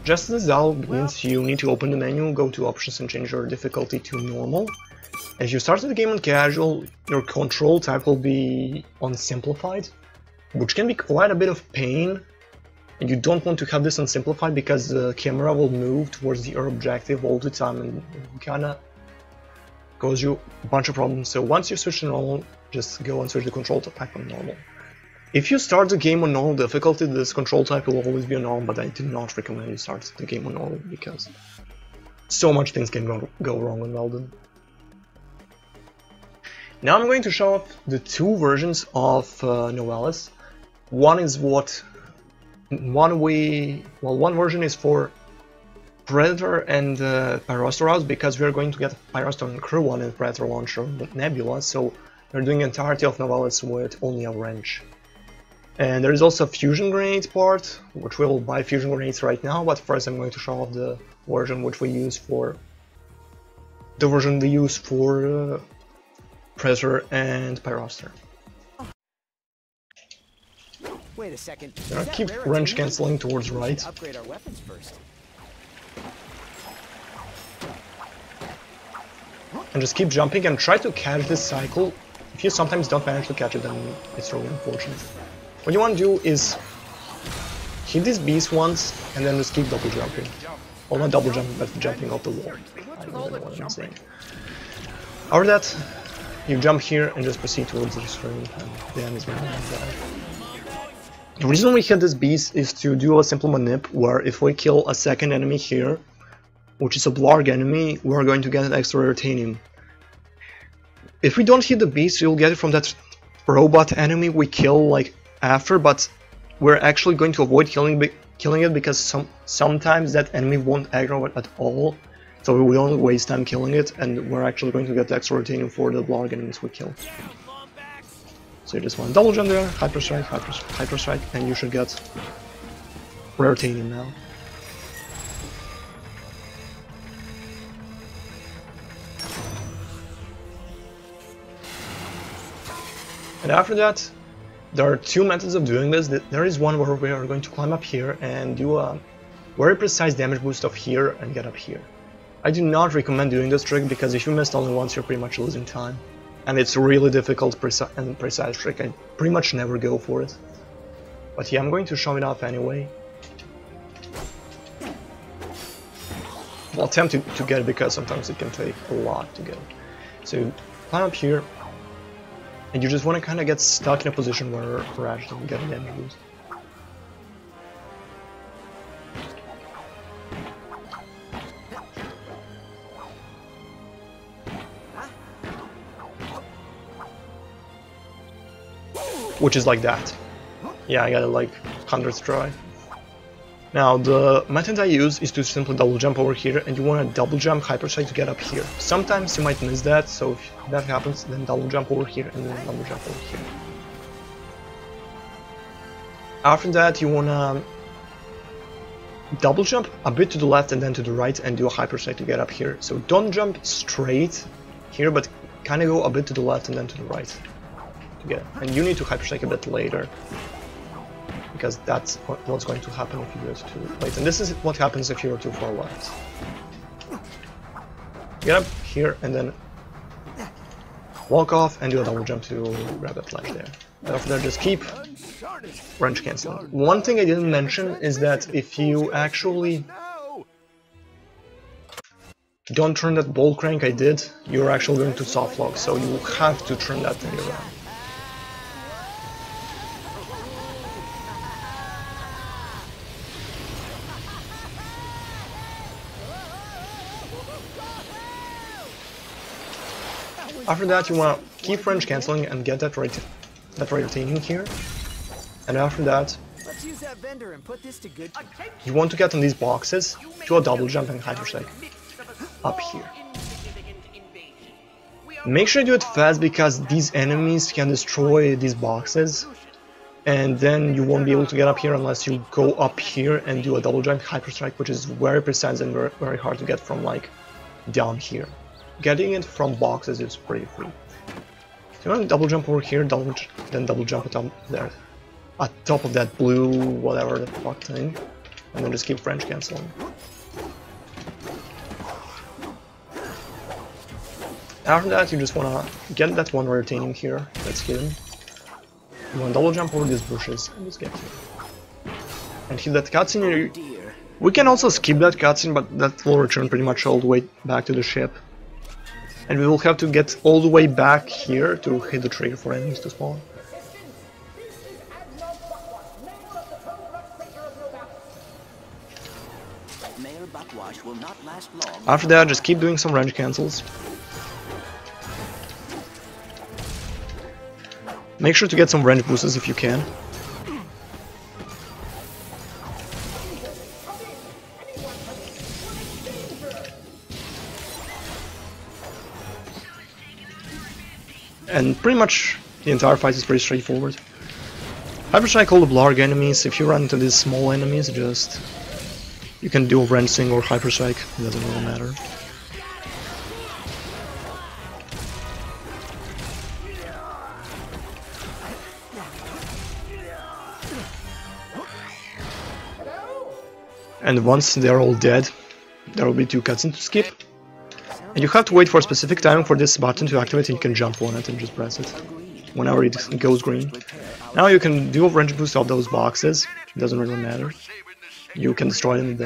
Just as that means you need to open the menu, go to options and change your difficulty to normal. If you start the game on casual, your control type will be on simplified, which can be quite a bit of pain. And you don't want to have this on simplified because the camera will move towards your objective all the time and kinda cause you a bunch of problems. So once you switch to normal, just go and switch the control type on normal. If you start the game on normal difficulty, this control type will always be on normal, but I do not recommend you start the game on normal because so much things can go wrong on Weldon. Now I'm going to show off the two versions of Novalis. One is one version is for Predator and Pyroster routes because we're going to get Pyroster on Crew 1 and Predator Launcher on Nebula, so we're doing the entirety of Novalis with only a wrench. And there is also a fusion grenade part, which we'll buy fusion grenades right now, but first I'm going to show off the version which we use for Predator and Pyroster. Wait a second. Keep wrench cancelling towards right. Upgrade our weapons first. And just keep jumping and try to catch this cycle. If you sometimes don't manage to catch it, then it's really unfortunate. What you want to do is hit this beast once and then just keep double jumping. Well, not double jumping, but jumping off the wall. I don't know what I'm saying. After that, you jump here and just proceed towards the screen, and the enemies will die. The reason we hit this beast is to do a simple manip where if we kill a second enemy here, which is a Blarg enemy, we're going to get an extra Titanium. If we don't hit the beast, you'll get it from that robot enemy we kill like after, but we're actually going to avoid killing it because sometimes that enemy won't aggro it at all, so we don't waste time killing it, and we're actually going to get the extra Titanium for the Blarg enemies we kill. So you just want to double jump there, hyper strike, and you should get rare Titanium now. And after that, there are two methods of doing this. There is one where we are going to climb up here and do a very precise damage boost of here and get up here. I do not recommend doing this trick because if you missed only once, you're pretty much losing time. And it's a really difficult and precise trick. I pretty much never go for it. But yeah, I'm going to show it off anyway. I'll attempt to get it because sometimes it can take a lot to get it. So you climb up here. And you just want to kind of get stuck in a position where Ratchet can get a damage boost. Which is like that. Yeah, I got it like 100th try. Now the method I use is to simply double jump over here, and you want to double jump hyper strike to get up here. Sometimes you might miss that, so if that happens, then double jump over here and then double jump over here. After that, you want to double jump a bit to the left and then to the right and do a hyper strike to get up here. So don't jump straight here, but kind of go a bit to the left and then to the right to get it. And you need to hyper strike a bit later, because that's what's going to happen if you do it too late. And this is what happens if you're too far left. Get up here and then walk off and do a double jump to grab that ledge there. And after that, just keep wrench canceling. One thing I didn't mention is that if you actually don't turn that bolt crank I did, you're actually going to soft lock, so you have to turn that thing around. After that, you want to keep wrench cancelling and get that rate retaining here. And after that, you want to get on these boxes, do a double jump and hyper strike up here. Make sure you do it fast because these enemies can destroy these boxes, and then you won't be able to get up here unless you go up here and do a double jump hyper strike, which is very precise and very hard to get from like down here. Getting it from boxes is pretty free. So you want to double jump over here, then double jump at top there, at top of that blue whatever the fuck thing. and then just keep French canceling. After that, you just wanna get that one retaining here that's hidden. You wanna double jump over these bushes and just get here. And hit that cutscene. We can also skip that cutscene, but that will return pretty much all the way back to the ship. And we will have to get all the way back here to hit the trigger for enemies to spawn. After that, just keep doing some range cancels. Make sure to get some range boosts if you can. And pretty much the entire fight is pretty straightforward. Hyperstrike all the blarg enemies. If you run into these small enemies, just you can do a range swing or hyperstrike, it doesn't really matter. And once they're all dead, there will be 2 cutscenes to skip. And you have to wait for a specific time for this button to activate, and you can jump on it and just press it whenever it goes green. Now you can do a range boost of those boxes, it doesn't really matter. You can destroy them,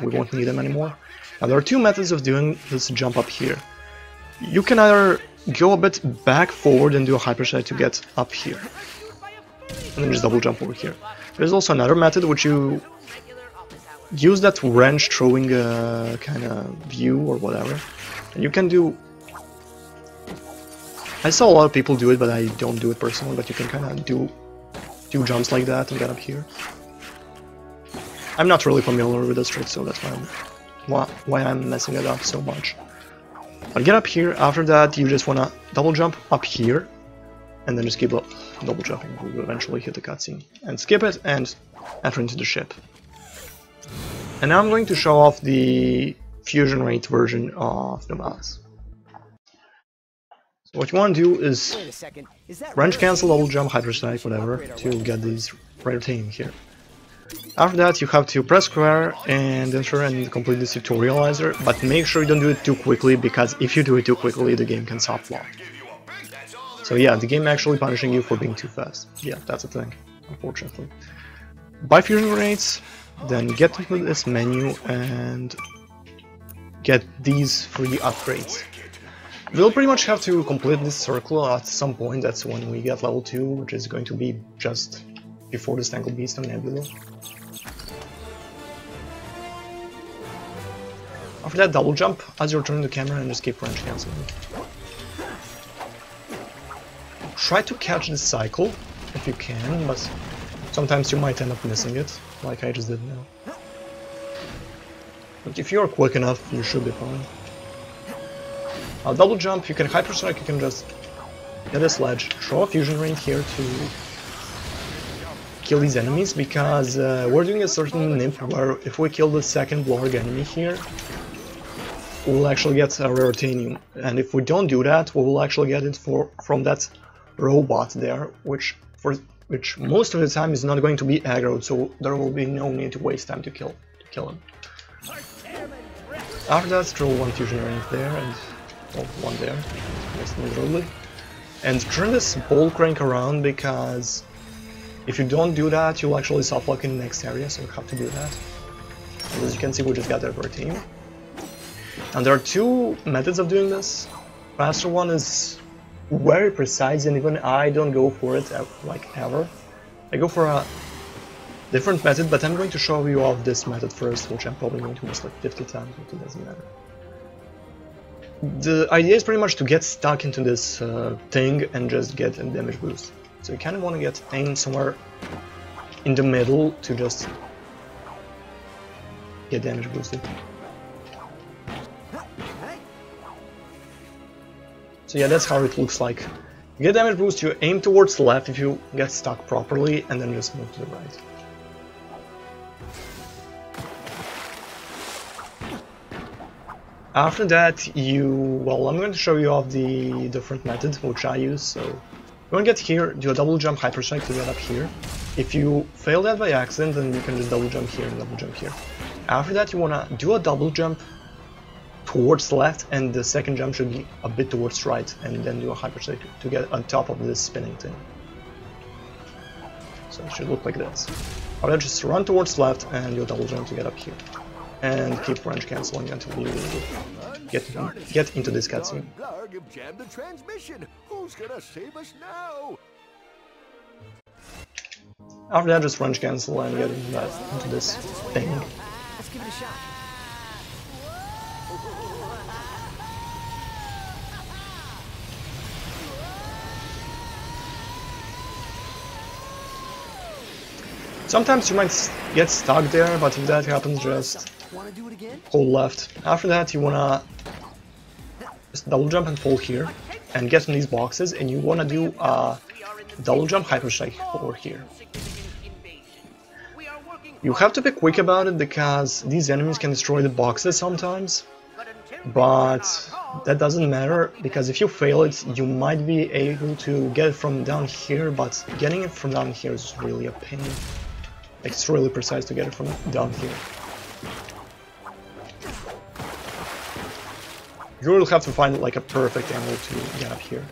we won't need them anymore. Now there are 2 methods of doing this jump up here. You can either go a bit back forward and do a hyperstrike to get up here, and then just double jump over here. There's also another method which you use that wrench throwing kind of view or whatever, and you can do. I saw a lot of people do it, but I don't do it personally. But you can kind of do 2 jumps like that and get up here. I'm not really familiar with this trick, so that's why I'm messing it up so much. But get up here. After that, you just wanna double jump up here, and then just keep double jumping. We'll eventually hit the cutscene and skip it and enter into the ship. And now I'm going to show off the fusion rate version of Novalis. So what you want to do is range cancel, double jump, hyperstrike, whatever, to get these retaining here. After that, you have to press square and enter and complete this tutorializer, but make sure you don't do it too quickly, because if you do it too quickly, the game can soft lock. So yeah, the game actually punishing you for being too fast. Yeah, that's a thing, unfortunately. Buy fusion rates. Then get into this menu and get these 3 upgrades. We'll pretty much have to complete this circle at some point. That's when we get level 2, which is going to be just before the Stangle Beast and Nebula. After that, double jump as you return the camera and just keep range canceling. Try to catch this cycle if you can, but sometimes you might end up missing it, like I just did now. But if you're quick enough, you should be fine. Double jump, you can hyperstrike, you can just get a sledge, throw a fusion ring here to kill these enemies, because we're doing a certain nymph where if we kill the second blarg enemy here, we'll actually get a rare titanium, and if we don't do that, we will actually get it from that robot there, which most of the time is not going to be aggroed, so there will be no need to waste time to kill him. After that, throw 1 fusion ring there, and well, 1 there, literally. And turn this ball crank around, because if you don't do that, you'll actually soft lock in the next area, so you have to do that. And as you can see, we just got there for a team. And there are 2 methods of doing this. Faster one is very precise, and even I don't go for it like ever. I go for a different method, but I'm going to show you off this method first, which I'm probably going to miss like 50 times, but it doesn't matter. The idea is pretty much to get stuck into this thing and just get a damage boost. So you kind of want to get aimed somewhere in the middle to just get damage boosted. So yeah, that's how it looks like. You get damage boost, you aim towards the left if you get stuck properly, and then just move to the right. After that, well, I'm going to show you off the different method which I use. So you want to get here, do a double jump hyperstrike to get up here. If you fail that by accident, then you can just double jump here and double jump here. After that, you wanna do a double jump towards left, and the second jump should be a bit towards right, and then do a hyper strike to get on top of this spinning thing. So it should look like this. Or then just run towards left and do a double jump to get up here. And keep range cancelling until you get into this cutscene. Jam the transmission. Who's gonna save us now? After that, just range cancel and get into this thing. Let's give it a shot. Sometimes you might get stuck there, but if that happens, just Wanna do it again? hold left. After that, you wanna just double jump and fall here, and get in these boxes, and you wanna do a double jump hyper strike over here. You have to be quick about it because these enemies can destroy the boxes sometimes, but that doesn't matter because if you fail it, you might be able to get it from down here, but getting it from down here is really a pain. It's really precise to get it from down here. You will have to find like a perfect angle to get up here.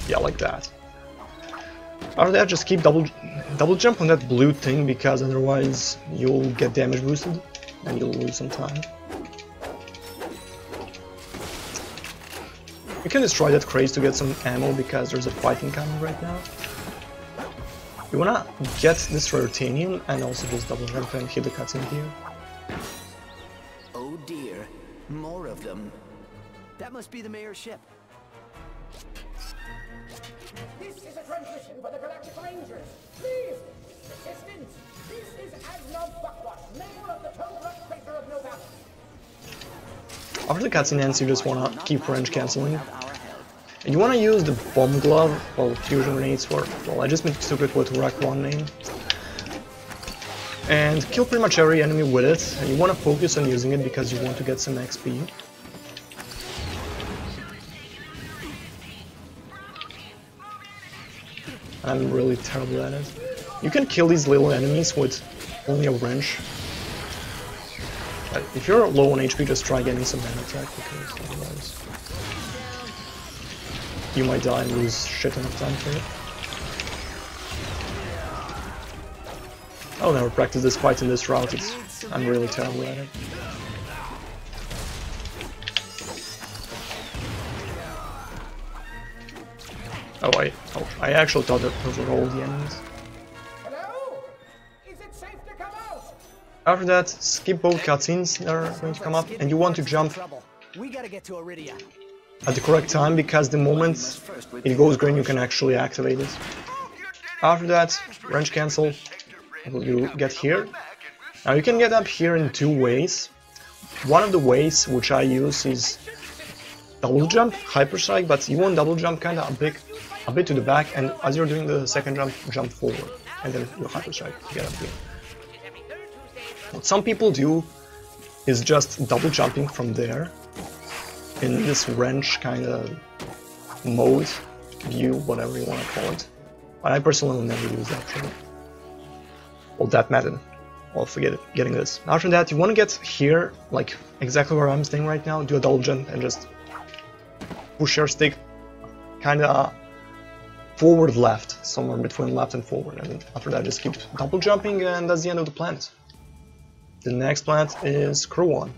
Yeah, like that. After that, just keep double jump on that blue thing because otherwise you'll get damage boosted and you'll lose some time. You can destroy that craze to get some ammo because there's a fighting coming right now. You wanna get this rare titanium and also just double jump and hit the cutscene here. Oh dear, more of them. That must be the mayor's ship. This is a transmission for the Galactic Rangers. Please, assistance. This is Admiral Buckwash, member of the Total Freighter of Novalis. After the cutscene ends, you just wanna keep range cancelling. And you wanna use the bomb glove or fusion grenades for, well, I just took it with Rack 1 name. And kill pretty much every enemy with it. And you wanna focus on using it because you want to get some XP. I'm really terrible at it. You can kill these little enemies with only a wrench. But if you're low on HP, just try getting some mana attack because otherwise you might die and lose shit ton of time for it. I'll never practice this fight in this route, I'm really terrible at it. Oh, I actually thought that those were all the enemies. Hello? Is it safe to come out? After that, skip both cutscenes that are going to come up, and you want to jump We gotta get to Iridia. at the correct time because the moment it goes green you can actually activate it. After that, range cancel, you get here. Now you can get up here in two ways. One of the ways which I use is double jump, hyper strike, but you want double jump kinda a bit to the back, and as you're doing the second jump, jump forward, and then you hyper strike to get up here. What some people do is just double jumping from there in this wrench kind of mode, view, whatever you want to call it. But I personally will never use that thing. Well, that method. I'll forget it, getting this. After that, you want to get here, like exactly where I'm staying right now, do a double jump and just push your stick kind of forward left, somewhere between left and forward. And after that, just keep double jumping, and that's the end of the planet. The next planet is Crew 1.